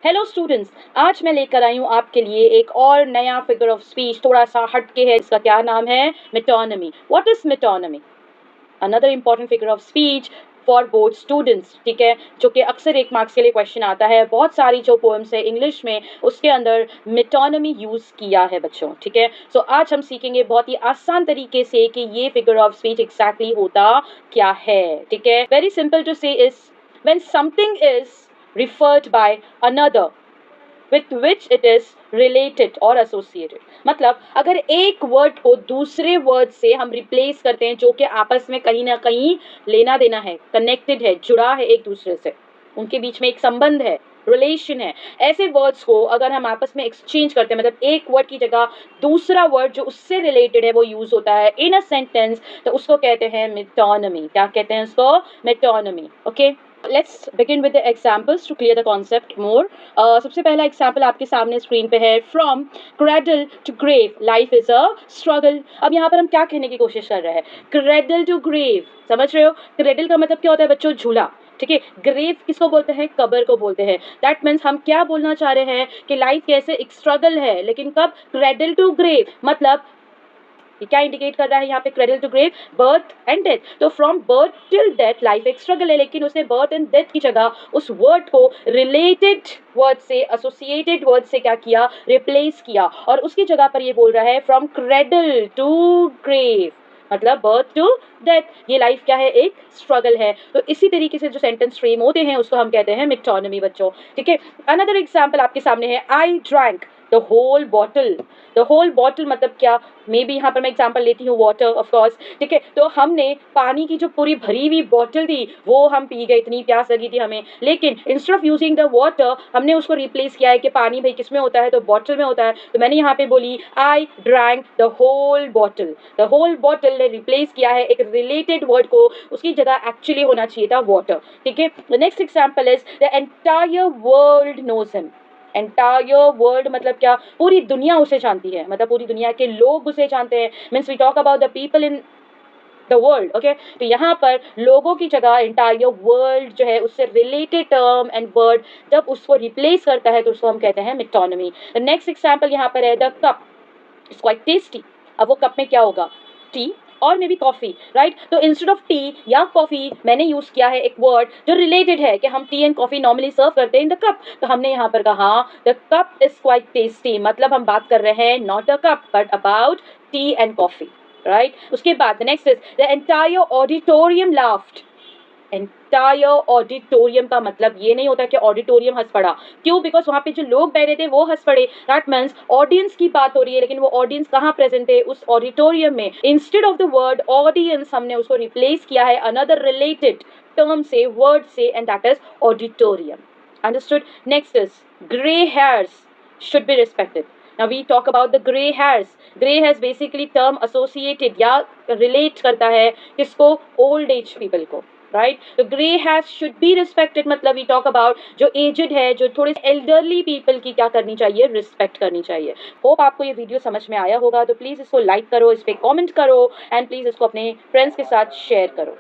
Hello students, आज मैं लेकर आई हूँ आपके लिए एक और नया फिगर ऑफ स्पीच, थोड़ा सा हटके है। इसका क्या नाम है? Metonymy. What is metonymy? Another important figure of speech for both students, ठीक है, जो कि अक्सर एक मार्क्स के लिए क्वेश्चन आता है। बहुत सारी जो पोएम्स है इंग्लिश में, उसके अंदर मेटोनमी यूज किया है बच्चों, ठीक है। सो आज हम सीखेंगे बहुत ही आसान तरीके से कि ये फिगर ऑफ स्पीच एग्जैक्टली होता क्या है, ठीक है। वेरी सिंपल टू से is when something is referred by another with which it is related or associated। मतलब अगर एक वर्ड को दूसरे वर्ड से हम रिप्लेस करते हैं जो कि आपस में कहीं ना कहीं लेना देना है, कनेक्टेड है, जुड़ा है एक दूसरे से, उनके बीच में एक संबंध है, रिलेशन है, ऐसे वर्ड्स को अगर हम आपस में एक्सचेंज करते हैं, मतलब एक वर्ड की जगह दूसरा वर्ड जो उससे रिलेटेड है वो यूज होता है इन अ सेंटेंस, तो उसको कहते हैं मेटोनमी। क्या कहते हैं उसको? Metonymy. Okay, let's begin with the examples to clear the concept more. सबसे पहला एग्जांपल आपके सामने स्क्रीन पे है। From cradle to grave life is a struggle. अब यहाँ पर हम क्या कहने की कोशिश कर रहे हैं? क्रेडल टू ग्रेव, समझ रहे हो? क्रेडल का मतलब क्या होता है बच्चों? झूला, ठीक है। ग्रेव किसको बोलते हैं? कबर को बोलते हैं। दैट मीन्स हम क्या बोलना चाह रहे हैं कि लाइफ कैसे एक स्ट्रगल है, लेकिन कब? क्रेडल टू ग्रेव, मतलब ये क्या इंडिकेट कर रहा है यहाँ पे? Cradle to grave, birth and death. तो from birth till death life एक स्ट्रगल है, लेकिन उसने बर्थ एंड डेथ की जगह उस वर्ड को रिलेटेड वर्ड से, एसोसिएटेड वर्ड से क्या किया? रिप्लेस किया, और उसकी जगह पर ये बोल रहा है फ्रॉम क्रेडल टू ग्रेव, मतलब बर्थ टू डेथ ये लाइफ क्या है? एक स्ट्रगल है। तो इसी तरीके से जो सेंटेंस फ्रेम होते हैं उसको हम कहते हैं मेटोनमी बच्चों, ठीक है। अनदर एग्जांपल आपके सामने है। I drank the whole bottle. The whole bottle मतलब क्या? मे बी यहाँ पर मैं एग्जांपल लेती हूँ वाटर, ऑफ कोर्स, ठीक है। तो हमने पानी की जो पूरी भरी हुई बॉटल थी वो हम पी गए, इतनी प्यास लगी थी हमें, लेकिन instead of using the water हमने उसको रिप्लेस किया है कि पानी भाई किस में होता है? तो बॉटल में होता है। तो मैंने यहाँ पे बोली I drank the whole bottle. The whole bottle ने रिप्लेस किया है एक रिलेटेड वर्ड को, उसकी जगह एक्चुअली होना चाहिए था वाटर, ठीक है। The next example is the entire world knows him. Entire world मतलब क्या? पूरी दुनिया उसे जानती है, मतलब पूरी दुनिया के लोग उसे जानते हैं। Means we talk about the people in the world, okay. तो यहाँ पर लोगों की जगह एंटायर वर्ल्ड जो है उससे रिलेटेड टर्म एंड वर्ड जब उसको रिप्लेस करता है तो उसको हम कहते हैं मेटोनमी। द नेक्स्ट एग्जांपल यहाँ पर है the cup is quite tasty. अब वो कप में क्या होगा? टी और मे बी कॉफी, राइट। तो इंस्टेड ऑफ टी या कॉफी मैंने यूज किया है एक वर्ड जो रिलेटेड है कि हम टी एंड कॉफी नॉर्मली सर्व करते हैं इन द कप। तो हमने यहाँ पर कहा the cup is quite tasty, मतलब हम बात कर रहे हैं not a cup but about T and coffee, right. उसके बाद next is the entire auditorium laughed. Entire auditorium का मतलब ये नहीं होता कि ऑडिटोरियम हंस पड़ा। क्यों? बिकॉज वहां पे जो लोग बैठे थे वो हंस पड़े। दैट मीन्स ऑडियंस की बात हो रही है, लेकिन वो ऑडियंस कहाँ प्रेजेंट है? उस ऑडिटोरियम में। Instead of the word audience हमने उसको रिप्लेस किया है अनदर रिलेटेड टर्म से, वर्ड से, and that is auditorium. Understood? Next is grey hairs should be respected. Now we talk about the gray hairs. Gray hairs basically term associated या relate करता है किसको? old age people को, right? तो grey hairs should be respected मतलब we talk about जो aged है, जो थोड़े elderly people की क्या करनी चाहिए? respect करनी चाहिए। होप आपको ये वीडियो समझ में आया होगा, तो प्लीज़ इसको लाइक करो, इस पर कॉमेंट करो, एंड प्लीज़ इसको अपने फ्रेंड्स के साथ शेयर करो।